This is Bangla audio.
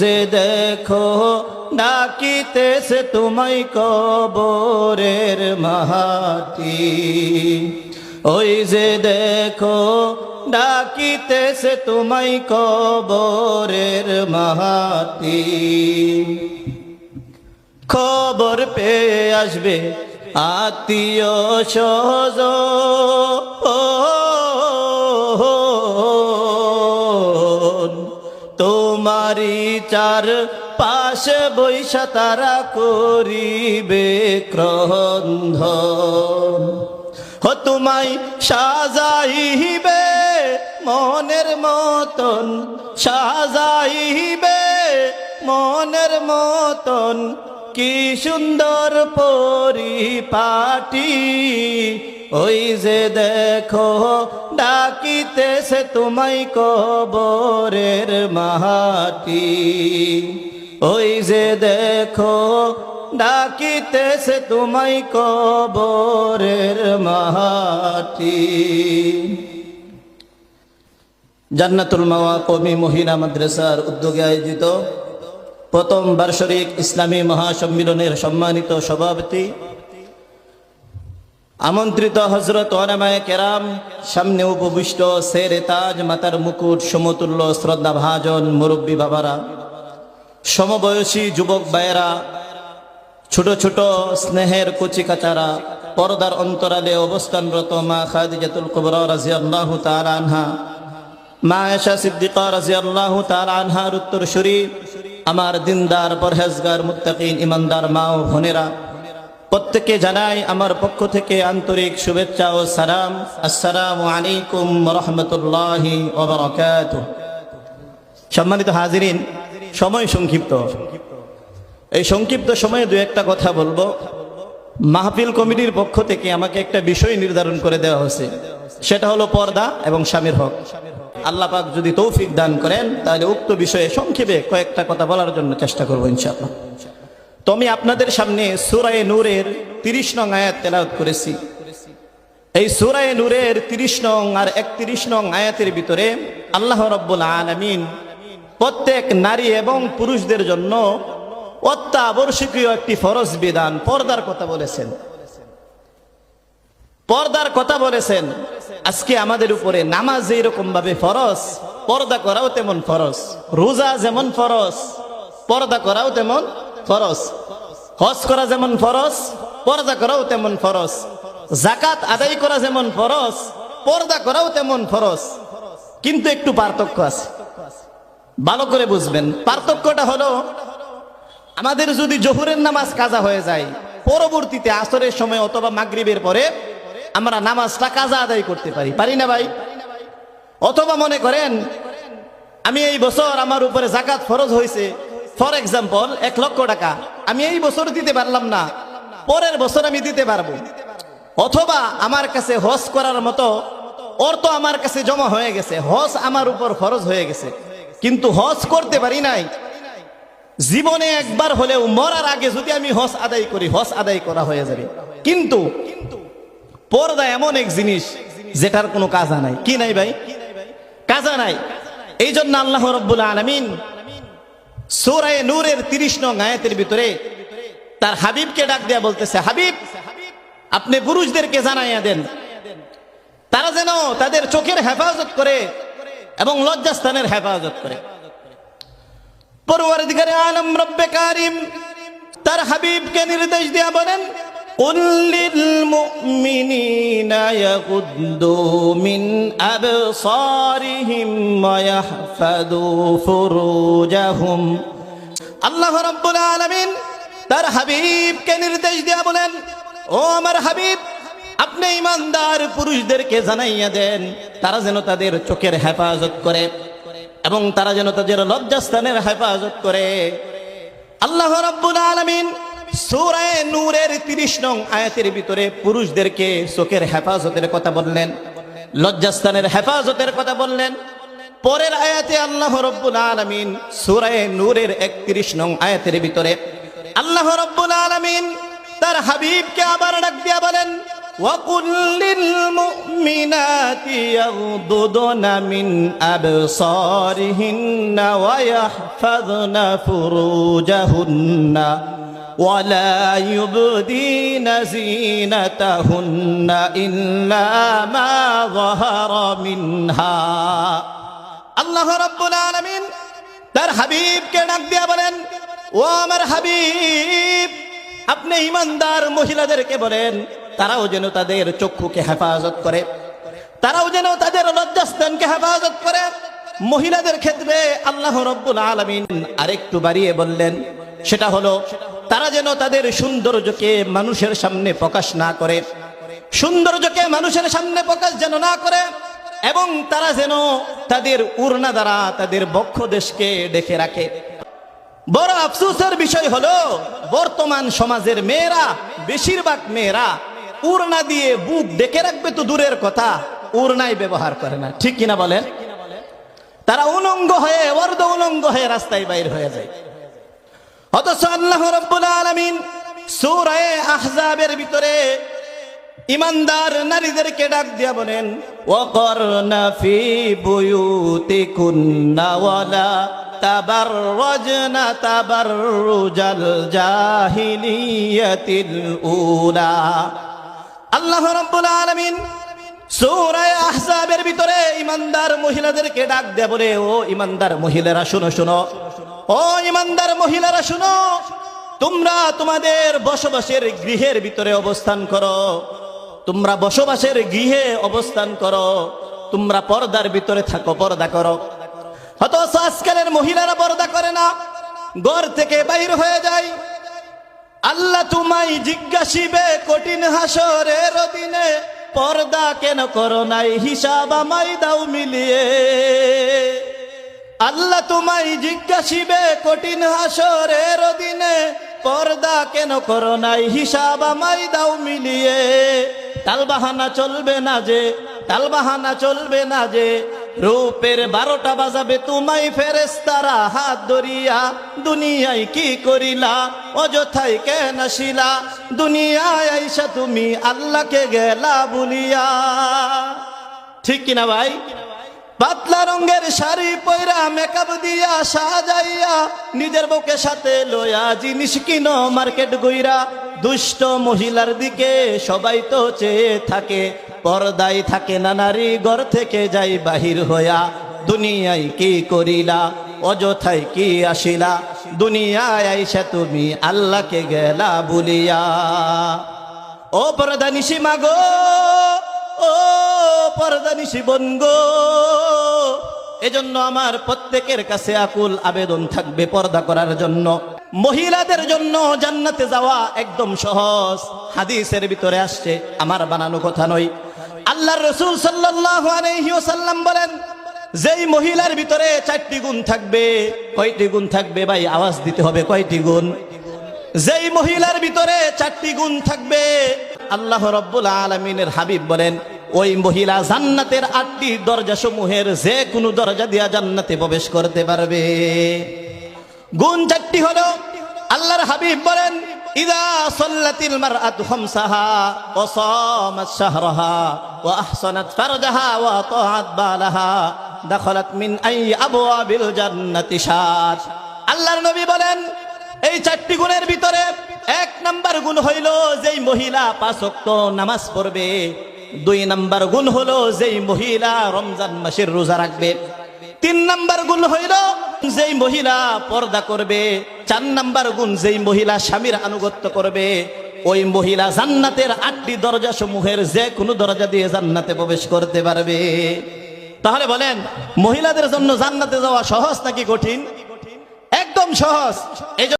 যে দেখো ডাকিতেছে তোমায় কবরের মাটি, ওই যে দেখো ডাকিতেছে তোমায় কবরের মাটি। খবর পেয়ে আসবে আত্মীয় স্বজন, তোমারি চার পাশে বৈশা তারা করিবে ক্রন্দন। ও তোমায় সাজাইবে মনের মতন, সাজাইবে মনের মতন, কি সুন্দর পরিপাটি। ওই যে দেখো ডাকিতেছে তোমায় কবরের মাটি, ওই যে দেখো ডাকিতেছে তোমায় কবরের মাটি। জান্নাতুল মাওয়া কওমি মহিলা মাদ্রাসার উদ্যোগে আয়োজিত প্রথম বার্ষিক ইসলামী মহাসম্মিলনের সম্মানিত সভাপতি, আমন্ত্রিত হযরত ওলামায়ে কেরাম, সামনে উপবিষ্ট শেরে তাজ, মাতার মুকুট সমতুল্য শ্রদ্ধাভাজন মুরব্বী বাবারা, সমবয়সী যুবক ভাইয়েরা, ছোট ছোট স্নেহের কচিকাচারা, পর্দার অন্তরালে অবস্থানরত মা খাদিজাতুল কুবরা রাদিয়াল্লাহু তাআলা আনহা, মা আয়েশা সিদ্দিকা রাদিয়াল্লাহু তাআলা আনহার উত্তরসূরি, আমার দিনদার পরহেজগার মুত্তাকিন ইমানদার মা ও বোনেরা, প্রত্যেককে জানাই আমার পক্ষ থেকে আন্তরিক শুভেচ্ছা ও সালাম। আসসালামু আলাইকুম ওয়া রাহমাতুল্লাহি ওয়া বারাকাতুহু। সম্মানিত হাজিরিন, সময় সংক্ষিপ্ত, এই সংক্ষিপ্ত সময়ে দু একটা কথা বলবো। মাহফিল কমিটির পক্ষ থেকে আমাকে একটা বিষয় নির্ধারণ করে দেওয়া হয়েছে, সেটা হলো পর্দা এবং স্বামীর হক। আল্লাহ পাক যদি তৌফিক দান করেন তাহলে উক্ত বিষয়ে সংক্ষেপে কয়েকটা কথা বলার জন্য চেষ্টা করবো ইনশাআল্লাহ। তো আমি আপনাদের সামনে সূরা নূরের 30 নং আয়াত তেলাওয়াত করেছি। এই সূরা নূরের 30 নং আর 31 নং আয়াতের ভিতরে আল্লাহ রাব্বুল আলামিন প্রত্যেক নারী এবং পুরুষদের জন্য অত্যাবশ্যকীয় একটি ফরজ বিধান, পর্দার কথা বলেছেন, পর্দার কথা বলেছেন। আজকে আমাদের উপরে নামাজ এরকম ভাবে ফরজ, পর্দা করাও তেমন ফরজ। রোজা যেমন ফরজ, পর্দা করাও তেমন ফরজ। হজ করা যেমন ফরজ, পর্দা করাও তেমন ফরজ। যাকাত আদায় করা যেমন ফরজ, পর্দা করাও তেমন ফরজ। কিন্তু একটু পার্থক্য আছে, ভালো করে বুঝবেন। পার্থক্যটা হলো, আমাদের যদি জোহরের নামাজ কাজা হয়ে যায়, পরবর্তীতে আসরের সময় অথবা মাগরিবের পরে আমরা নামাজটা কাজা আদায় করতে পারি, পারি না ভাই? অথবা মনে করেন আমি এই বছর আমার উপরে যাকাত ফরজ হয়েছে, ফর এক্সাম্পল 1 লক্ষ টাকা, আমি এই বছর দিতে পারলাম না, পরের বছর আমি দিতে পারবো। অথবা আমার কাছে হজ করার মতো অর্থ আমার কাছে জমা হয়ে গেছে, হজ আমার উপর ফরজ হয়ে গেছে, কিন্তু হজ করতে পারি নাই। জীবনে একবার হলেও মরার আগে যদি আমি হজ আদায় করি, হজ আদায় করা হয়ে যাবে। কিন্তু পর্দা এমন এক জিনিস যেটার কোনো কাজা নাই। কি নাই ভাই? কাজা নাই। এই জন্য আল্লাহ রাব্বুল আলামিন সূরা নূরের 30 নং আয়াতের ভিতরে তার হাবিবকে ডাক দেয়া বলতেছে, হাবিব আপনি পুরুষদেরকে জানাইয়া দেন তারা যেন তাদের চোখের হেফাজত করে এবং লজ্জাস্থানের হেফাজত করে। পরওয়ারদিগারে আলম রব্বে কারিম তার হাবিবকে নির্দেশ দেয়া বলেন, কুল লিল মুমিনিনা ইয়াগুদ্দু মিন আবসারিহিম ওয়া ইয়াহফাযু ফুরুজাহুম। আল্লাহ রাব্বুল আলামিন তার হাবিবকে নির্দেশ দেয়া বলেন, ও আমার হাবিব আপনি ঈমানদার পুরুষদেরকে জানাইয়া দেন তারা যেন তাদের চোখের হেফাজত করে এবং তারা যেন তাদের লজ্জাস্থানের হেফাজত করে। আল্লাহ রাব্বুল আলামিন সূরা নূরের 30 নং আয়াতের ভিতরে পুরুষদেরকে চোখের হেফাজতের কথা বললেন, লজ্জাস্থানের হেফাজতের কথা বললেন। পরের আয়াতে আল্লাহ রাব্বুল আলামিন সূরা নূরের 31 নং আয়াতের ভিতরে আল্লাহ রাব্বুল আলামিন তার হাবিবকে আবার ডাক দিয়া বলেন, وقل للمؤمنات يغضضن من أبصارهن ويحفظن فروجهن ولا يبدين زينتهن إلا ما ظهر منها আল্লাহ রাব্বুল আলামিন তার হাবিবকে ডাক দিয়া বলেন, ও আমার হাবিব, আপনি ঈমানদার মহিলাদেরকে বলেন তারাও যেন তাদের চক্ষুকে হেফাজত করে, তারাও যেন তাদের লজ্জাস্থানকে হেফাজত করে। মহিলাদের ক্ষেত্রে আল্লাহ রাব্বুল আলামিন আরেকটু বাড়িয়ে বললেন, সেটা হলো তারা যেন তাদের সৌন্দর্যকে মানুষের সামনে প্রকাশ না করে, সৌন্দর্যকে মানুষের সামনে প্রকাশ যেন না করে, এবং তারা যেন তাদের উড়না দ্বারা তাদের বক্ষদেশকে ঢেকে রাখে। বড় আফসোসের বিষয় হলো বর্তমান সমাজের মেয়েরা, বেশিরভাগ মেয়েরা উড়না দিয়ে বুক ঢেকে রাখবে তো দূরের কথা, উড়নাই ব্যবহার করে না। ঠিক কিনা বলেন? তারা উলঙ্গ হয়ে, অর্ধ উলঙ্গ হয়ে রাস্তায় বাইর হয়ে যায়। অথচ আল্লাহ রাব্বুল আলামিন সূরা আহজাবের ভিতরে ঈমানদার নারীদেরকে ডাক দিয়া বলেন, ওয়াকরনা ফি বুয়ুতিকুন্না ওয়ালা তাবাররাজনা তাবাররুজাল জাহিলিয়াতিল উলা। আল্লাহ রাব্বুল আলামিন সূরা আহজাবের ভিতরে ঈমানদার মহিলাদেরকে ডাক দিয়া বলে, ও ঈমানদার মহিলারা শুনো শুনো, ও ঈমানদার মহিলারা শুনো, তোমরা তোমাদের বসবাসের গৃহের ভিতরে অবস্থান করো, তোমরা বসবাসের গৃহে অবস্থান করো, তোমরা পর্দার ভিতরে থাকো, পর্দা করো। অথচ আজকালের মহিলারা পর্দা করে না, ঘর থেকে বাইর হয়ে যায়। আল্লাহ তোমায় জিজ্ঞাসিবে কঠিন হাসরের দিনে, পর্দা কেন করো নাই, হিসাব আমায় দাও মিলিয়ে। আল্লাহ তোমায় জিজ্ঞাসিবে কঠিন হাসরের দিনে, পর্দা কেন করো নাই, হিসাব আমায় দাও মিলিয়ে। তালবাহানা চলবে না যে, তালবাহানা চলবে না যে, রূপের 12টা বাজাবে তোমায় ফেরেশতারা হাত ধরিয়া। দুনিয়ায় কি করিলা, অযথায় কেন আসিলা, দুনিয়ায় আইসা তুমি আল্লাহকে গেলা ভুলিয়া। ঠিক কিনা ভাই? পাতলা রঙের শাড়ি পয়রা মেকআপ দিয়া সাজাইয়া, নিজের বউকে সাথে লয়া জিনিস কিনো মার্কেট গইরা। দুষ্ট মহিলার দিকে সবাই তো চেয়ে থাকে, পর্দায় থাকে না নারী, ঘর থেকে যাই বাহির হইয়া। দুনিয়ায় কি করিলা, অযথায় কি আসিলা, দুনিয়ায় আইসা তুমি আল্লাহকে গেলা ভুলিয়া। ও পর্দা নিশি মাগো, ও পর্দা নিশি বনগো, এজন্য আমার প্রত্যেকের কাছে আকুল আবেদন থাকবে পর্দা করার জন্য। মহিলাদের জন্য জান্নাতে যাওয়া একদম সহজ। হাদিসের ভিতরে আসছে, আমার বানানো কথা নয়। আল্লাহর রাসূল সাল্লাল্লাহু আলাইহি ওয়াসাল্লাম বলেন, যেই মহিলার ভিতরে 4টি গুণ থাকবে। কয়টি গুণ থাকবে ভাই? আওয়াজ দিতে হবে, কয়টি গুণ? যেই মহিলার ভিতরে 4টি গুণ থাকবে, আল্লাহ রাব্বুল আলামিনের হাবিব বলেন, ওই মহিলা জান্নাতের 8টি দরজা সমূহের যে কোনো দরজা দিয়া জান্নাতে প্রবেশ করতে পারবে। গুণ 4টি হলো, আল্লাহর হাবিব বলেন, ইদা সাল্লাতিল মারআতু খামসাহা ওয়া সামাত শাহরাহা ওয়া আহসানাত ফারজাহা ওয়া আতাআত বালাহা দাখালাত মিন আই আবওয়াবিল জান্নাতি শাত। আল্লাহর নবী বলেন, এই 4টি গুণের ভিতরে 1 নাম্বার গুণ হইল যেই মহিলা 5 ওয়াক্ত নামাজ পড়বে। 2 নাম্বার গুণ হলো যেই মহিলা রমজান মাসের রোজা রাখবে। 3 নাম্বার গুণ হইল যেই মহিলা পর্দা করবে। 4 নাম্বার গুণ যেই মহিলা স্বামীর আনুগত্য করবে। ওই মহিলা জান্নাতের 8টি দরজা সমূহের যে কোনো দরজা দিয়ে জান্নাতে প্রবেশ করতে পারবে। তাহলে বলেন, মহিলাদের জন্য জান্নাতে যাওয়া সহজ নাকি কঠিন? একদম সহজ।